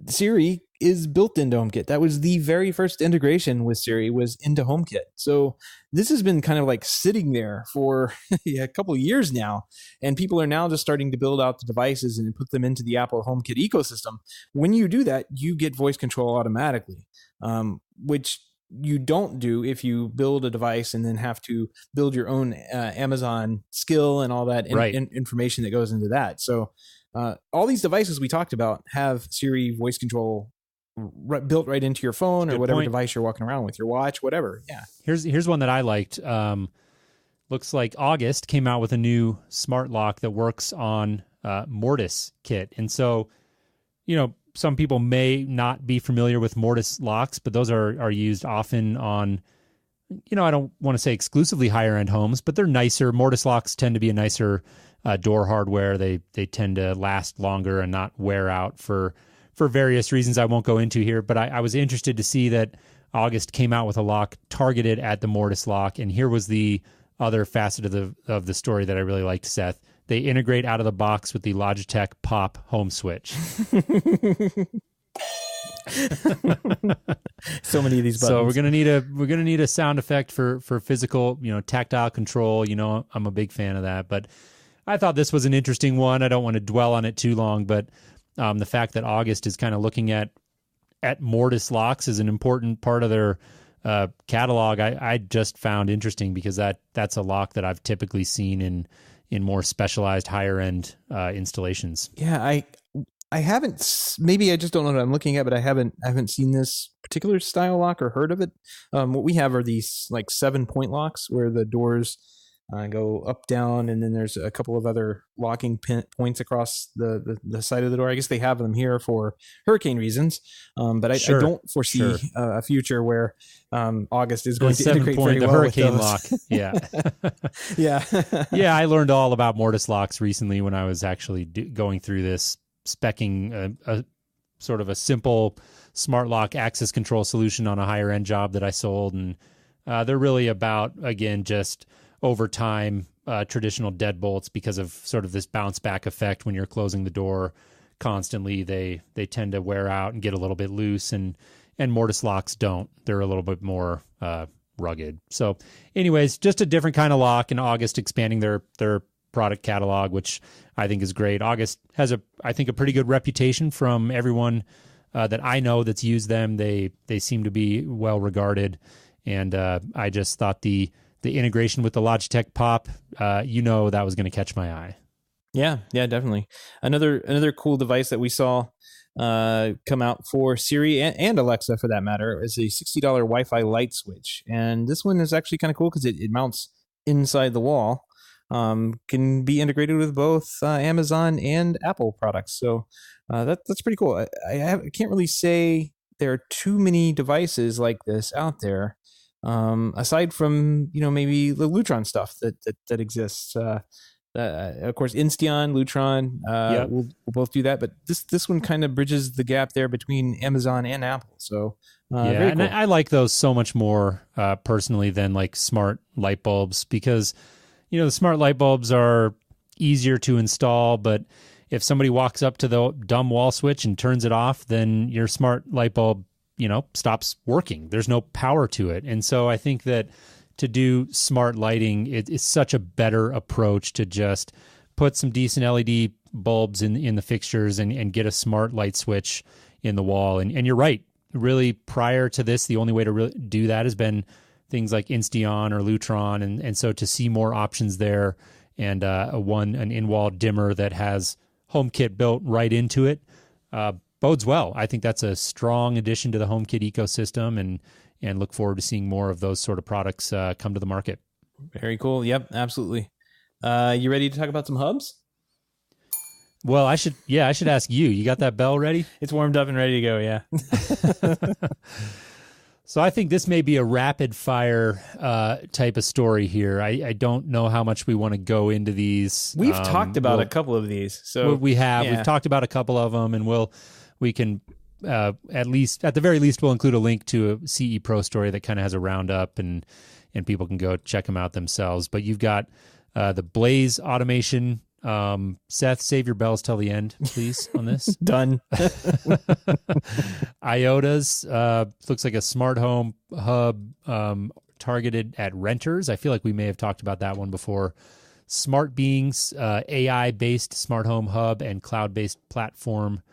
Siri is built into HomeKit. That was the very first integration with Siri was into HomeKit. So this has been kind of like sitting there for a couple of years now, and people are now just starting to build out the devices and put them into the Apple HomeKit ecosystem. When you do that, you get voice control automatically, which you don't do if you build a device and then have to build your own Amazon skill and all that information that goes into that. So all these devices we talked about have Siri voice control built right into your phone or whatever device you're walking around with, your watch, whatever. Yeah.
Here's one that I liked. Looks like August came out with a new smart lock that works on Mortis kit. And so, some people may not be familiar with Mortis locks, but those are used often on, I don't want to say exclusively higher end homes, but they're nicer. Mortis locks tend to be a nicer door hardware. They tend to last longer and not wear out for various reasons I won't go into here. But I was interested to see that August came out with a lock targeted at the Mortis lock. And here was the other facet of the story that I really liked, Seth. They integrate out of the box with the Logitech Pop home switch.
So many of these buttons.
So we're gonna need a sound effect for physical, tactile control. I'm a big fan of that. But I thought this was an interesting one. I don't want to dwell on it too long, but the fact that August is kind of looking at Mortis locks is an important part of their catalog. I just found interesting because that's a lock that I've typically seen in more specialized higher end installations.
Yeah, I haven't. Maybe I just don't know what I'm looking at, but I haven't seen this particular style lock or heard of it. What we have are these like 7-point locks where the doors go up, down, and then there's a couple of other locking points across the side of the door. I guess they have them here for hurricane reasons, but I don't foresee a future where August is going to integrate very well
hurricane
with
lock. Yeah,
yeah.
I learned all about Mortis locks recently when I was actually going through this speccing a sort of a simple smart lock access control solution on a higher end job that I sold, and they're really about, again, just over time, traditional deadbolts, because of sort of this bounce back effect when you're closing the door constantly. They tend to wear out and get a little bit loose, and Mortis locks don't. They're a little bit more rugged. So anyways, just a different kind of lock, and August expanding their product catalog, which I think is great. August has I think a pretty good reputation from everyone that I know that's used them. They seem to be well regarded, and I just thought the integration with the Logitech Pop, that was going to catch my eye.
Yeah, definitely. Another cool device that we saw come out for Siri and Alexa, for that matter, is a $60 Wi-Fi light switch. And this one is actually kind of cool because it mounts inside the wall. Can be integrated with both Amazon and Apple products. So that's pretty cool. I can't really say there are too many devices like this out there. Aside from, maybe the Lutron stuff that exists. Of course, Insteon, Lutron, will both do that. But this one kind of bridges the gap there between Amazon and Apple. So very cool.
And I like those so much more personally than like smart light bulbs, because the smart light bulbs are easier to install. But if somebody walks up to the dumb wall switch and turns it off, then your smart light bulb stops working. There's no power to it. And so I think that to do smart lighting, it's such a better approach to just put some decent LED bulbs in the fixtures and get a smart light switch in the wall. And you're right. Really, prior to this, the only way to really do that has been things like Insteon or Lutron. And so to see more options there and an in-wall dimmer that has HomeKit built right into it, bodes well. I think that's a strong addition to the HomeKit ecosystem, and look forward to seeing more of those sort of products come to the market.
Very cool. Yep, absolutely. You ready to talk about some hubs?
Well, I should ask you. You got that bell ready?
It's warmed up and ready to go, yeah.
So I think this may be a rapid fire type of story here. I don't know how much we want to go into these.
We've talked about a couple of these. So
we have. Yeah. We've talked about a couple of them, and we can at the very least we'll include a link to a CE Pro story that kind of has a roundup, and people can go check them out themselves. But you've got the Blaze automation. Seth, save your bells till the end, please, on this.
Done.
IOTA's looks like a smart home hub targeted at renters. I feel like we may have talked about that one before. Smart Beings, AI-based smart home hub and cloud-based platform.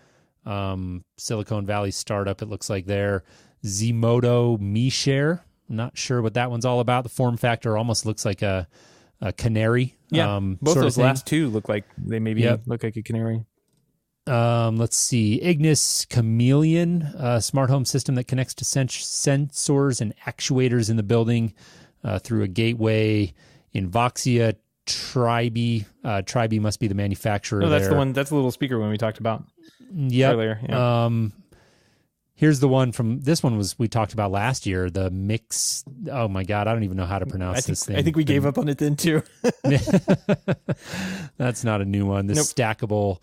Silicon Valley startup, it looks like there. Zmodo MeShare. I'm not sure what that one's all about. The form factor almost looks like a canary.
Yeah, both those last two look like they maybe look like a canary.
Let's see. Ignis Chameleon, a smart home system that connects to sensors and actuators in the building through a gateway. Invoxia Tribe. Tribe must be the manufacturer.
Oh, that's
there.
the one. That's the little speaker one we talked about earlier.
Yeah. Here's the one from this one we talked about last year. The Mix. Oh my God, I don't even know how to pronounce this thing.
I think we gave up on it then too.
That's not a new one. The stackable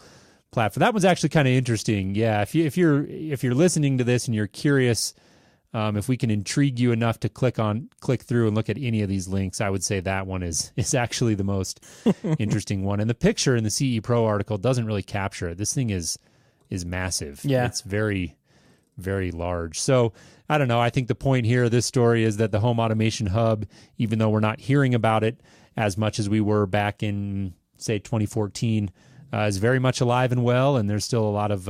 platform. That one's actually kind of interesting. Yeah, if you're listening to this and you're curious, if we can intrigue you enough to click through and look at any of these links, I would say that one is actually the most interesting one. And the picture in the CE Pro article doesn't really capture it. This thing is massive.
Yeah,
it's very, very large. So I don't know. I think the point here of this story is that the home automation hub, even though we're not hearing about it as much as we were back in, say, 2014, is very much alive and well, and there's still a lot of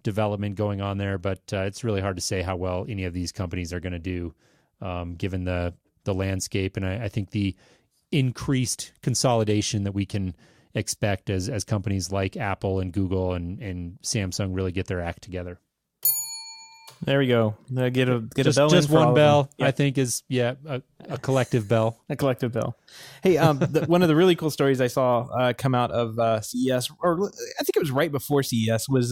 development going on there, but it's really hard to say how well any of these companies are going to do given the landscape. And I think the increased consolidation that we can expect as companies like Apple and Google and Samsung really get their act together.
There we go. Get a bell.
Just one bell, I think, is a collective bell.
A collective bell. Hey, one of the really cool stories I saw come out of CES, or I think it was right before CES, was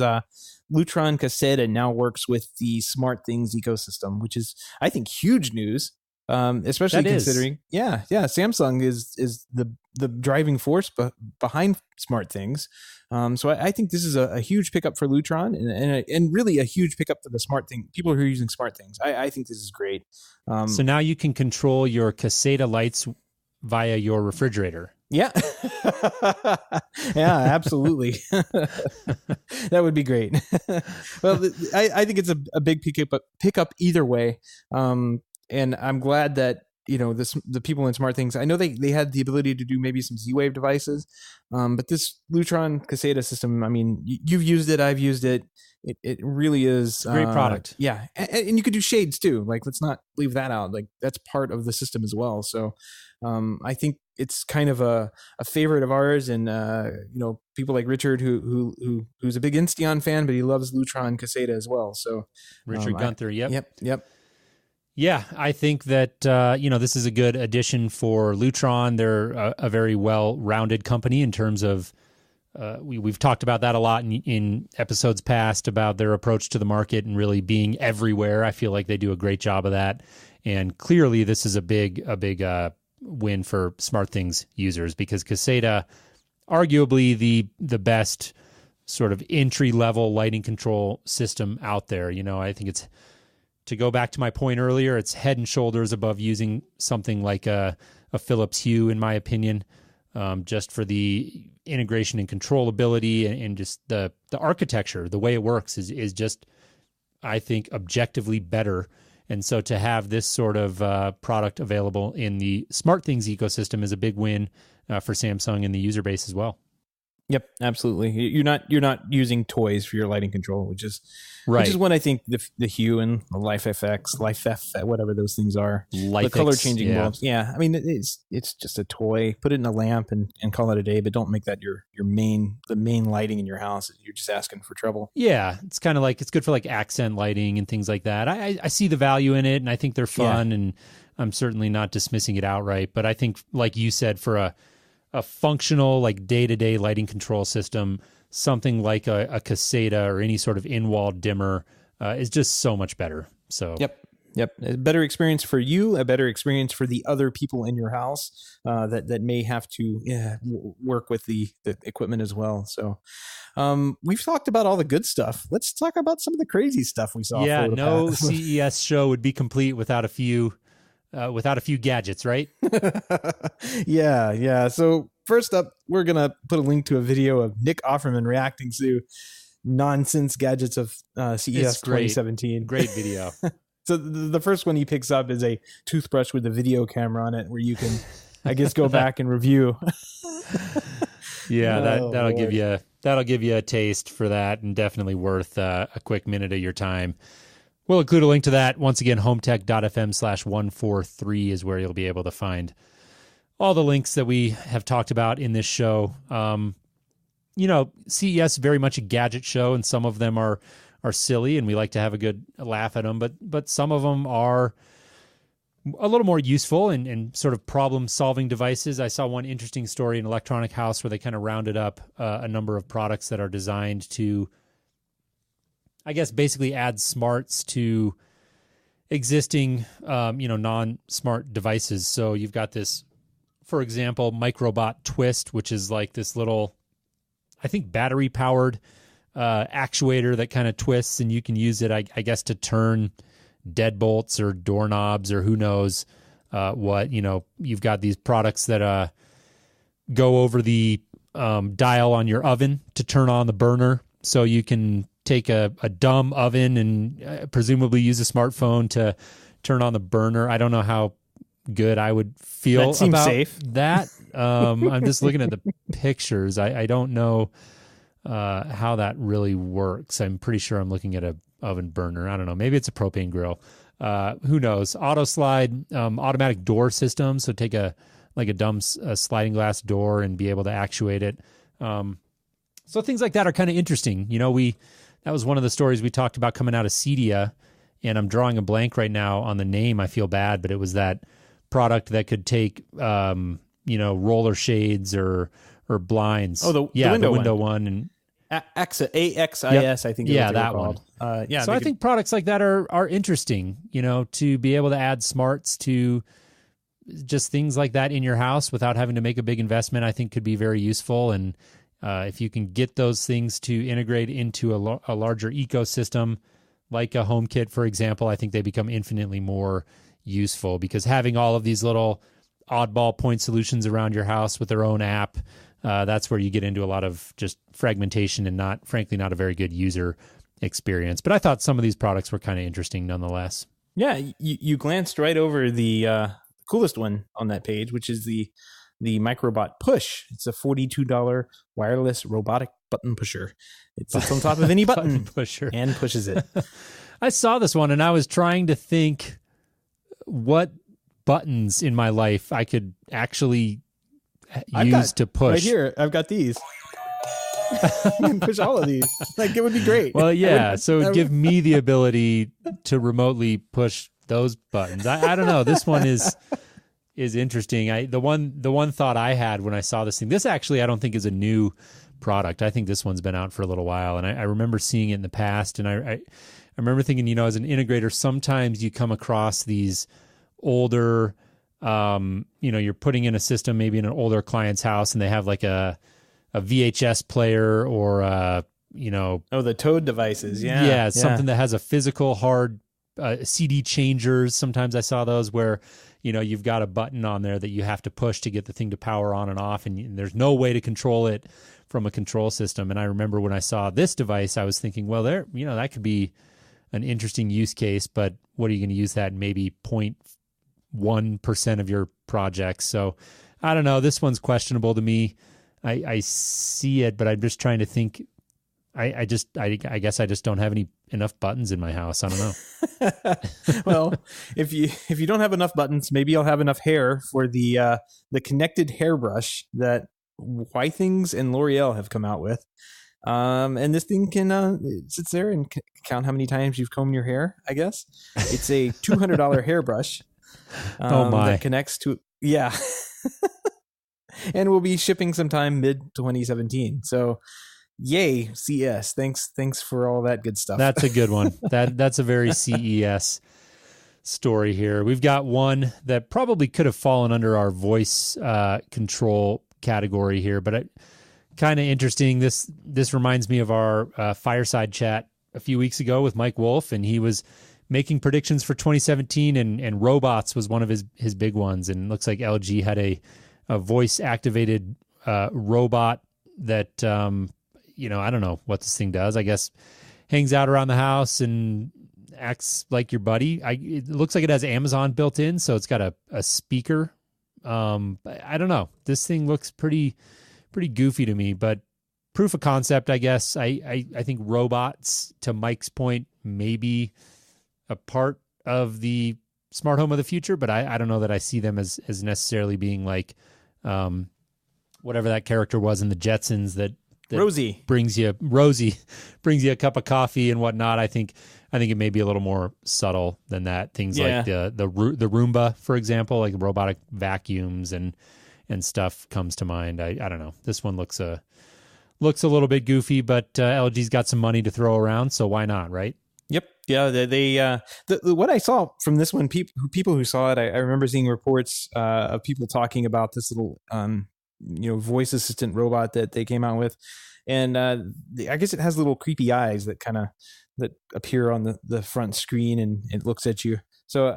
Lutron Caseta now works with the SmartThings ecosystem, which is, I think, huge news. Especially considering, Samsung is the driving force behind SmartThings. So I think this is a huge pickup for Lutron and really a huge pickup for the people who are using SmartThings. I think this is great.
So now you can control your Caseta lights via your refrigerator.
Yeah. Yeah, absolutely. That would be great. Well, I think it's a big pickup either way. And I'm glad that, the people in SmartThings, I know they had the ability to do maybe some Z-Wave devices, but this Lutron Caseta system, I mean, you've used it, I've used it. It really is
a great product.
Yeah. And you could do shades too. Like, let's not leave that out. Like, that's part of the system as well. So I think it's kind of a favorite of ours. And, people like Richard, who's a big Insteon fan, but he loves Lutron Caseta as well. So
Richard Gunther.
Yep.
Yeah, I think that, this is a good addition for Lutron. They're a very well-rounded company in terms of, we've talked about that a lot in episodes past about their approach to the market and really being everywhere. I feel like they do a great job of that. And clearly this is a big win for SmartThings users because Caseta, arguably the best sort of entry-level lighting control system out there. I think it's, to go back to my point earlier, it's head and shoulders above using something like a Philips Hue, in my opinion, just for the integration and controllability and just the architecture, the way it works is just, I think, objectively better. And so to have this sort of product available in the SmartThings ecosystem is a big win for Samsung and the user base as well.
Yep, absolutely. You're not using toys for your lighting control, which is
Right.
what I think the Hue and the Life FX, Life F, whatever those things are, the
Lifex,
color changing
yeah.
bulbs. Yeah, I mean it's just a toy. Put it in a lamp and call it a day, but don't make that your main lighting in your house. You're just asking for trouble.
Yeah, it's kind of like it's good for like accent lighting and things like that. I see the value in it, and I think they're fun, and I'm certainly not dismissing it outright. But I think, like you said, for a functional, like day-to-day lighting control system, something like a Caseta or any sort of in-wall dimmer is just so much better. So
Yep, a better experience for you, a better experience for the other people in your house that may have to work with the equipment as well. So we've talked about all the good stuff. Let's talk about some of the crazy stuff we saw.
Yeah, no CES show would be complete without a few gadgets, right?
Yeah. So first up, we're gonna put a link to a video of Nick Offerman reacting to nonsense gadgets of CES 2017.
Great video.
So the first one he picks up is a toothbrush with a video camera on it, where you can, I guess, go back and review.
Yeah, that'll give you a taste for that, and definitely worth a quick minute of your time. We'll include a link to that. Once again, HomeTech.fm/143 is where you'll be able to find all the links that we have talked about in this show. CES is very much a gadget show, and some of them are silly, and we like to have a good laugh at them, but some of them are a little more useful and sort of problem-solving devices. I saw one interesting story in Electronic House where they kind of rounded up a number of products that are designed to, I guess, basically add smarts to existing, non-smart devices. So you've got this, for example, Microbot Twist, which is like this little, I think, battery-powered actuator that kind of twists, and you can use it, I guess, to turn deadbolts or doorknobs or who knows what. You've got these products that go over the dial on your oven to turn on the burner, so you can take a dumb oven and presumably use a smartphone to turn on the burner. I don't know how good I would feel
that seems
about
safe.
that. I'm just looking at the pictures. I don't know how that really works. I'm pretty sure I'm looking at a oven burner. I don't know. Maybe it's a propane grill. Who knows? Auto slide, automatic door system. So take a dumb sliding glass door and be able to actuate it. So things like that are kind of interesting. That was one of the stories we talked about coming out of Cedia, and I'm drawing a blank right now on the name. I feel bad, but it was that product that could take, roller shades or blinds.
Oh, the window
one. And
AXIS, yep. I think.
Yeah, that one. So I think products like that are interesting, to be able to add smarts to just things like that in your house without having to make a big investment, I think could be very useful. And if you can get those things to integrate into a larger ecosystem, like a HomeKit, for example, I think they become infinitely more useful, because having all of these little oddball point solutions around your house with their own app, that's where you get into a lot of just fragmentation and frankly not a very good user experience. But I thought some of these products were kind of interesting nonetheless.
Yeah, you glanced right over the coolest one on that page, which is the Microbot Push. It's a $42 wireless robotic button pusher. It sits on top of any button
pusher
and pushes it.
I saw this one and I was trying to think what buttons in my life I could actually use to push.
Right here, I've got these. You can push all of these. Like, it would be great.
Well, yeah. So it would give me the ability to remotely push those buttons. I don't know. This one is interesting. The one thought I had when I saw this thing, this actually I don't think is a new product. I think this one's been out for a little while, and I remember seeing it in the past, and I remember thinking, as an integrator, sometimes you come across these older, you're putting in a system maybe in an older client's house, and they have like a VHS player or
the Toad devices.
Yeah, something that has a physical hard CD changers. Sometimes I saw those where you've got a button on there that you have to push to get the thing to power on and off, and there's no way to control it from a control system. And I remember when I saw this device, I was thinking, well, that could be an interesting use case, but what are you going to use that in? Maybe 0.1% of your projects. So I don't know. This one's questionable to me. I see it, but I'm just trying to think. I guess I just don't have enough buttons in my house. I don't know.
Well, if you don't have enough buttons, maybe you'll have enough hair for the connected hairbrush that Whitings and L'Oreal have come out with. And this thing can it sits there and count how many times you've combed your hair. I guess it's a $200 hairbrush.
Oh my!
That connects to and we'll be shipping sometime mid 2017. So. Yay, CES. Thanks for all that good stuff.
That's a good one. That's a very CES story here. We've got one that probably could have fallen under our voice control category here, but kind of interesting. This reminds me of our fireside chat a few weeks ago with Mike Wolf, and he was making predictions for 2017, and robots was one of his big ones. And it looks like LG had a voice activated robot that I don't know what this thing does. I guess hangs out around the house and acts like your buddy. It looks like it has Amazon built in, so it's got a speaker. I don't know. This thing looks pretty goofy to me, but proof of concept, I guess. I think robots, to Mike's point, maybe a part of the smart home of the future, but I don't know that I see them as necessarily being like whatever that character was in the Jetsons that
Rosie
brings you a cup of coffee and whatnot. I think it may be a little more subtle than that. Things like the Roomba, for example, like robotic vacuums and stuff comes to mind. I don't know. This one looks a little bit goofy, but LG's got some money to throw around, so why not, right?
Yep. Yeah. They what I saw from this one, people who saw it, I remember seeing reports of people talking about this little voice assistant robot that they came out with, and I guess it has little creepy eyes that appear on the front screen, and it looks at you. So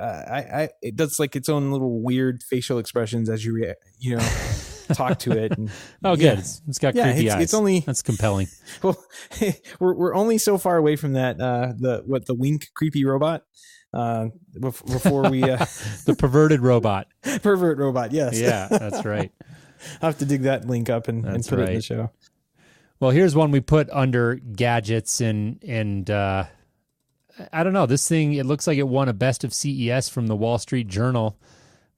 it does like its own little weird facial expressions as you talk to it. And,
good. Yeah. It's got creepy eyes.
It's only
that's compelling.
Well, we're only so far away from that. The wink creepy robot. Before we
the perverted robot.
Pervert robot. Yes.
Yeah, that's right.
I'll have to dig that link up and put it in the show.
Well, here's one we put under gadgets, and I don't know. This thing, it looks like it won a Best of CES from the Wall Street Journal,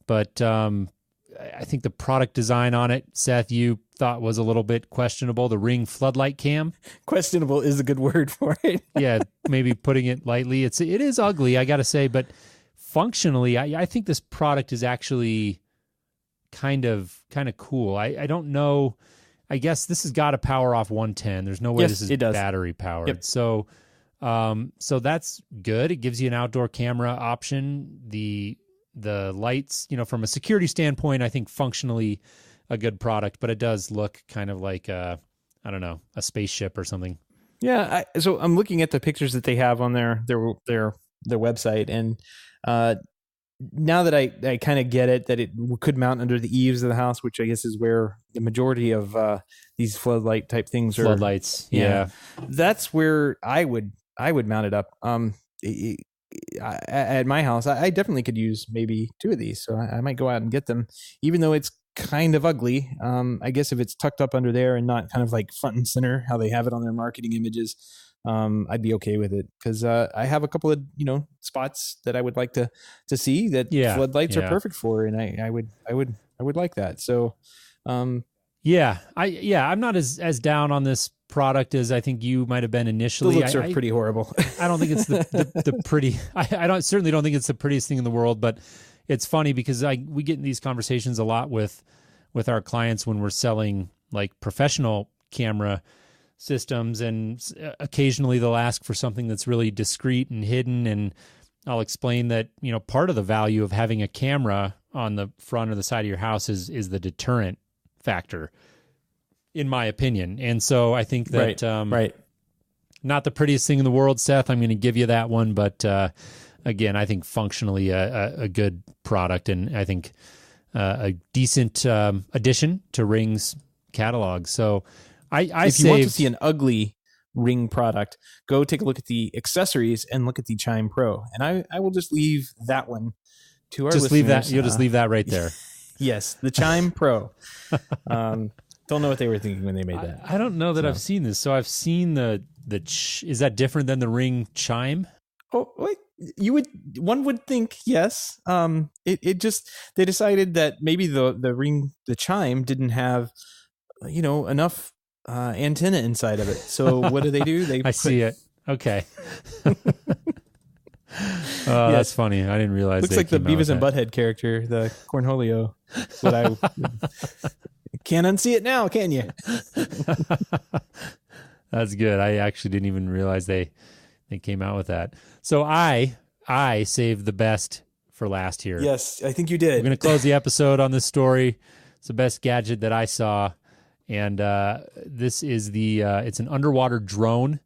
but I think the product design on it, Seth, you thought was a little bit questionable. The Ring floodlight cam.
Questionable is a good word for it.
Yeah, maybe putting it lightly. It is ugly, I got to say, but functionally, I think this product is actually kind of cool. I don't know. I guess this has got to power off 110. There's no way this is battery powered. Yep. So that's good. It gives you an outdoor camera option. The lights, from a security standpoint, I think functionally a good product, but it does look kind of like a spaceship or something.
Yeah. So I'm looking at the pictures that they have on their website, and now that I kind of get it, that it could mount under the eaves of the house, which I guess is where the majority of these floodlight type things are.
Floodlights, yeah.
That's where I would mount it up. At my house, I definitely could use maybe 2 of these, so I might go out and get them, even though it's kind of ugly. I guess if it's tucked up under there and not kind of like front and center, how they have it on their marketing images, I'd be okay with it, because I have a couple of spots that I would like to see that floodlights are perfect for, and I would like that. So I'm not as down on this product as I think you might have been initially. The looks are pretty horrible.
I don't think it's the pretty. I certainly don't think it's the prettiest thing in the world, but it's funny because we get in these conversations a lot with our clients when we're selling like professional camera systems, and occasionally they'll ask for something that's really discreet and hidden, and I'll explain that part of the value of having a camera on the front or the side of your house is the deterrent factor, in my opinion. And so I think that
right.
Not the prettiest thing in the world, Seth, I'm going to give you that one, but again, I think functionally a good product, and I think a decent addition to Ring's catalog. So if you want to see
an ugly Ring product, go take a look at the accessories and look at the Chime Pro. And I will just leave that one to our listeners.
You'll just leave that right there.
Yes, the Chime Pro. Don't know what they were thinking when they made that.
I don't know that I've seen this. So I've seen is that different than the Ring chime?
Oh, wait. One would think yes. It just, they decided that maybe the Ring, the chime didn't have, enough antenna inside of it. So what do? They
see it. Okay. That's funny. I didn't realize.
Looks like the Beavis and Butthead character, the Cornholio. What I can't unsee it now, can you?
That's good. I actually didn't even realize they came out with that. So I saved the best for last here.
Yes, I think you did.
We're going to close the episode on this story. It's the best gadget that I saw. And this is it's an underwater drone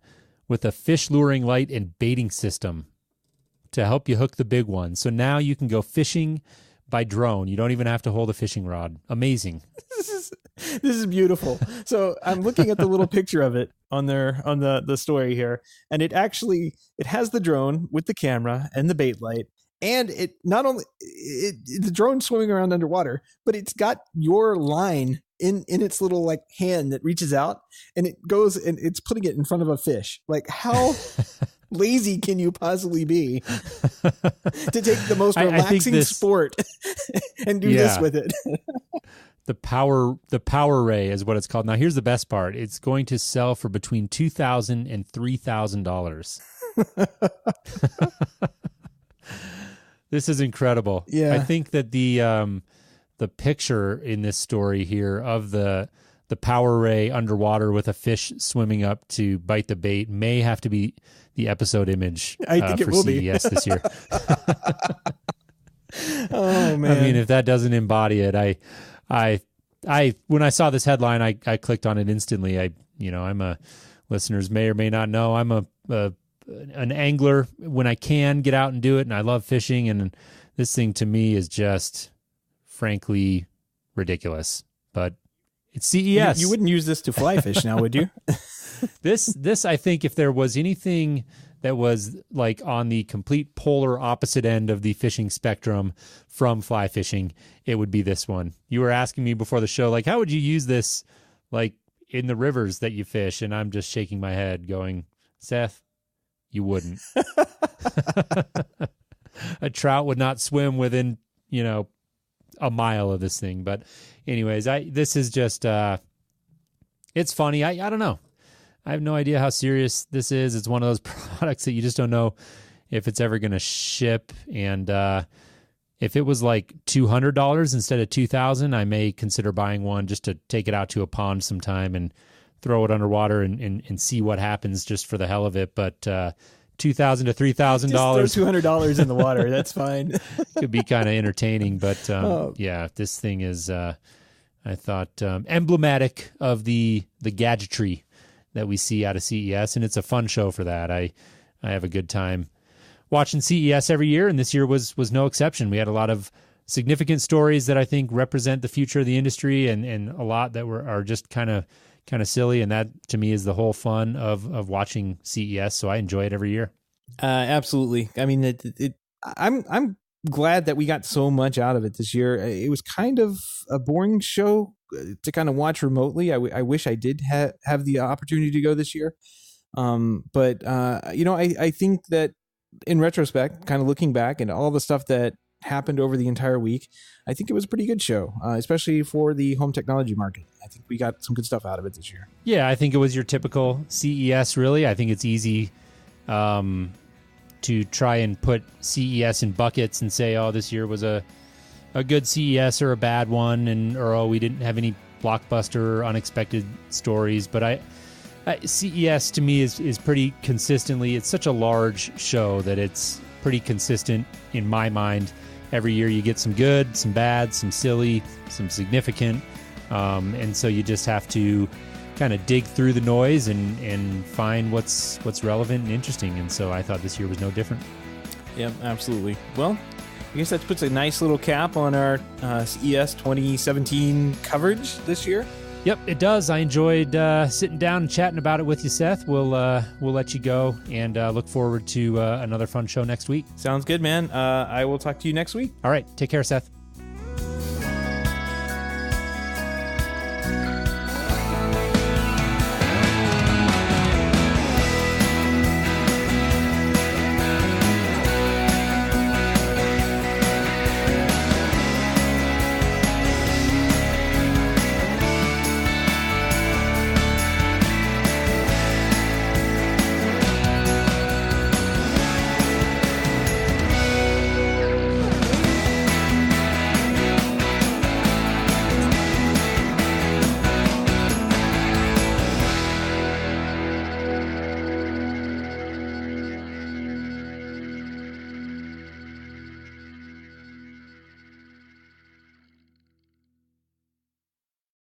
with a fish luring light and baiting system to help you hook the big one. So now you can go fishing by drone. You don't even have to hold a fishing rod. Amazing.
This is beautiful. So I'm looking at the little picture of it on the story here, and it has the drone with the camera and the bait light, and it not only the drone swimming around underwater, but it's got your line in its little like hand that reaches out, and it goes and it's putting it in front of a fish. Like, how lazy can you possibly be to take the most relaxing sport and do this with it?
The power ray is what it's called. Now, here's the best part. It's going to sell for between $2,000 and $3,000. This is incredible.
Yeah.
I think that the picture in this story here of the power ray underwater with a fish swimming up to bite the bait may have to be the episode image
I think it will
CES this year.
Oh man.
I mean, if that doesn't embody it, I when I saw this headline, I clicked on it instantly. I'm listeners may or may not know, I'm an angler when I can get out and do it, and I love fishing, and this thing to me is just frankly ridiculous. But it's CES.
You wouldn't use this to fly fish now, would you?
This I think if there was anything that was like on the complete polar opposite end of the fishing spectrum from fly fishing, it would be this one. You were asking me before the show, like, how would you use this like in the rivers that you fish? And I'm just shaking my head going, Seth, you wouldn't. A trout would not swim within, a mile of this thing. But anyways, this is just, it's funny. I don't know. I have no idea how serious this is. It's one of those products that you just don't know if it's ever going to ship. And if it was like $200 instead of $2,000, I may consider buying one just to take it out to a pond sometime and throw it underwater and see what happens just for the hell of it. But $2,000 to $3,000,
just throw $200 in the water. That's fine.
Could be kind of entertaining. But yeah, this thing is, I thought, emblematic of the gadgetry that we see out of CES, and it's a fun show for that. I have a good time watching CES every year, and this year was no exception. We had a lot of significant stories that I think represent the future of the industry, and a lot that are just kind of silly, and that to me is the whole fun of watching CES. So I enjoy it every year.
Absolutely. I mean, I'm glad that we got so much out of it this year. It was kind of a boring show to kind of watch remotely. I wish I did have the opportunity to go this year. But I think that in retrospect, kind of looking back and all the stuff that happened over the entire week, I think it was a pretty good show, especially for the home technology market. I think we got some good stuff out of it this year. Yeah,
I think it was your typical CES, really. I think it's easy to try and put CES in buckets and say, oh, this year was a good CES or a bad one, or we didn't have any blockbuster unexpected stories. But CES to me is pretty consistently, it's such a large show that it's pretty consistent in my mind. Every year you get some good, some bad, some silly, some significant, and so you just have to kind of dig through the noise and find what's relevant and interesting. And so I thought this year was no different.
Yeah, absolutely. Well, I guess that puts a nice little cap on our CES 2017 coverage this year.
Yep, it does. I enjoyed sitting down and chatting about it with you, Seth. We'll let you go and look forward to another fun show next week.
Sounds good, man. I will talk to you next week.
All right. Take care, Seth.